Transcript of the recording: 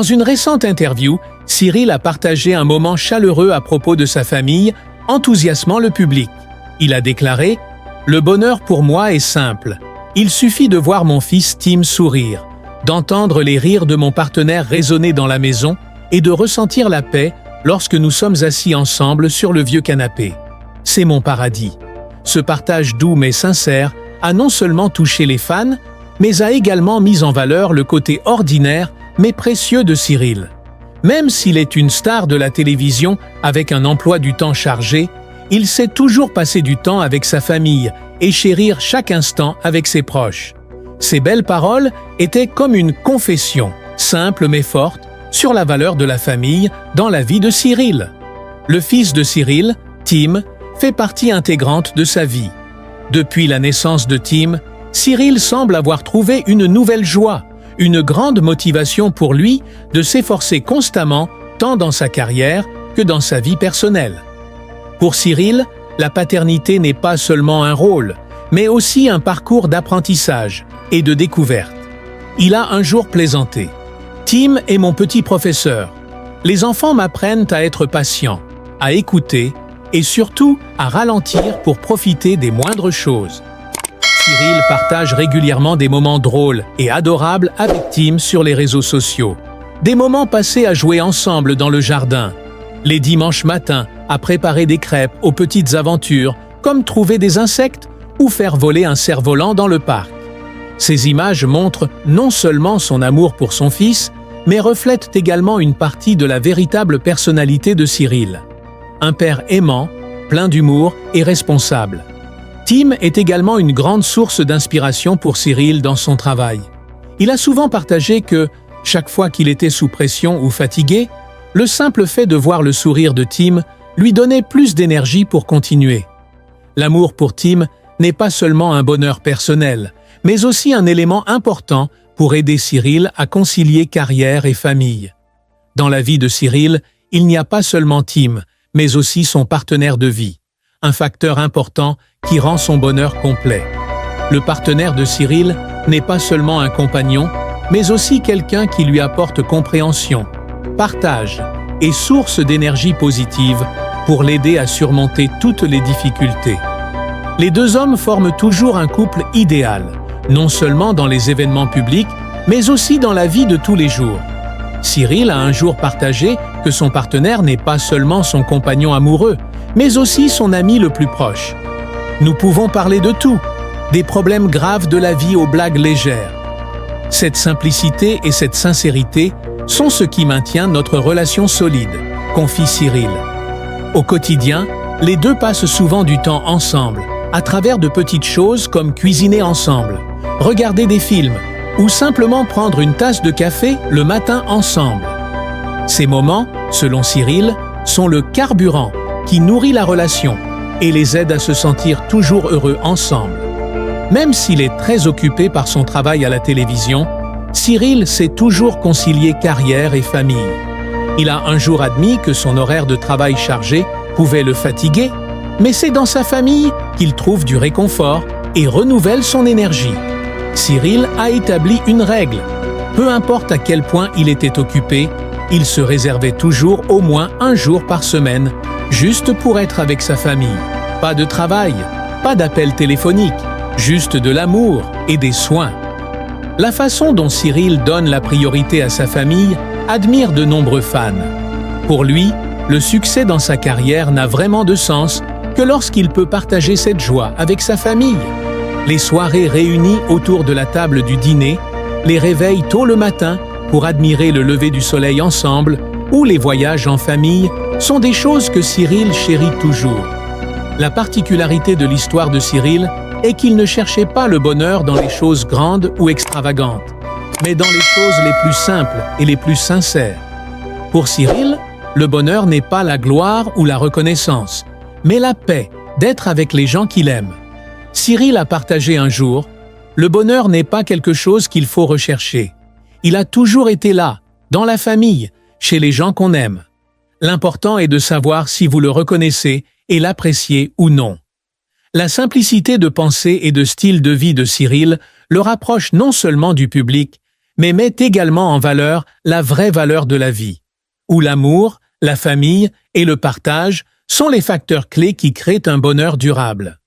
Dans une récente interview, Cyril a partagé un moment chaleureux à propos de sa famille, enthousiasmant le public. Il a déclaré « Le bonheur pour moi est simple. Il suffit de voir mon fils Tim sourire, d'entendre les rires de mon partenaire résonner dans la maison et de ressentir la paix lorsque nous sommes assis ensemble sur le vieux canapé. C'est mon paradis. » Ce partage doux mais sincère a non seulement touché les fans, mais a également mis en valeur le côté ordinaire mais précieux de Cyril. Même s'il est une star de la télévision avec un emploi du temps chargé, il sait toujours passer du temps avec sa famille et chérir chaque instant avec ses proches. Ses belles paroles étaient comme une confession, simple mais forte, sur la valeur de la famille dans la vie de Cyril. Le fils de Cyril, Tim, fait partie intégrante de sa vie. Depuis la naissance de Tim, Cyril semble avoir trouvé une nouvelle joie, une grande motivation pour lui de s'efforcer constamment tant dans sa carrière que dans sa vie personnelle. Pour Cyril, la paternité n'est pas seulement un rôle, mais aussi un parcours d'apprentissage et de découverte. Il a un jour plaisanté. « Tim est mon petit professeur. Les enfants m'apprennent à être patient, à écouter et surtout à ralentir pour profiter des moindres choses. » Cyril partage régulièrement des moments drôles et adorables avec Tim sur les réseaux sociaux. Des moments passés à jouer ensemble dans le jardin. Les dimanches matins à préparer des crêpes aux petites aventures, comme trouver des insectes ou faire voler un cerf-volant dans le parc. Ces images montrent non seulement son amour pour son fils, mais reflètent également une partie de la véritable personnalité de Cyril. Un père aimant, plein d'humour et responsable. Tim est également une grande source d'inspiration pour Cyril dans son travail. Il a souvent partagé que, chaque fois qu'il était sous pression ou fatigué, le simple fait de voir le sourire de Tim lui donnait plus d'énergie pour continuer. L'amour pour Tim n'est pas seulement un bonheur personnel, mais aussi un élément important pour aider Cyril à concilier carrière et famille. Dans la vie de Cyril, il n'y a pas seulement Tim, mais aussi son partenaire de vie, un facteur important qui rend son bonheur complet. Le partenaire de Cyril n'est pas seulement un compagnon, mais aussi quelqu'un qui lui apporte compréhension, partage et source d'énergie positive pour l'aider à surmonter toutes les difficultés. Les deux hommes forment toujours un couple idéal, non seulement dans les événements publics, mais aussi dans la vie de tous les jours. Cyril a un jour partagé que son partenaire n'est pas seulement son compagnon amoureux, mais aussi son ami le plus proche. Nous pouvons parler de tout, des problèmes graves de la vie aux blagues légères. Cette simplicité et cette sincérité sont ce qui maintient notre relation solide, confie Cyril. Au quotidien, les deux passent souvent du temps ensemble, à travers de petites choses comme cuisiner ensemble, regarder des films ou simplement prendre une tasse de café le matin ensemble. Ces moments, selon Cyril, sont le carburant qui nourrit la relation et les aide à se sentir toujours heureux ensemble. Même s'il est très occupé par son travail à la télévision, Cyril sait toujours concilier carrière et famille. Il a un jour admis que son horaire de travail chargé pouvait le fatiguer, mais c'est dans sa famille qu'il trouve du réconfort et renouvelle son énergie. Cyril a établi une règle. Peu importe à quel point il était occupé, il se réservait toujours au moins un jour par semaine, juste pour être avec sa famille. Pas de travail, pas d'appel téléphonique, juste de l'amour et des soins. La façon dont Cyril donne la priorité à sa famille admire de nombreux fans. Pour lui, le succès dans sa carrière n'a vraiment de sens que lorsqu'il peut partager cette joie avec sa famille. Les soirées réunies autour de la table du dîner, les réveils tôt le matin pour admirer le lever du soleil ensemble ou les voyages en famille sont des choses que Cyril chérit toujours. La particularité de l'histoire de Cyril est qu'il ne cherchait pas le bonheur dans les choses grandes ou extravagantes, mais dans les choses les plus simples et les plus sincères. Pour Cyril, le bonheur n'est pas la gloire ou la reconnaissance, mais la paix d'être avec les gens qu'il aime. Cyril a partagé un jour « Le bonheur n'est pas quelque chose qu'il faut rechercher. Il a toujours été là, dans la famille, chez les gens qu'on aime. L'important est de savoir si vous le reconnaissez et l'appréciez ou non. » La simplicité de pensée et de style de vie de Cyril le rapproche non seulement du public, mais met également en valeur la vraie valeur de la vie, où l'amour, la famille et le partage sont les facteurs clés qui créent un bonheur durable.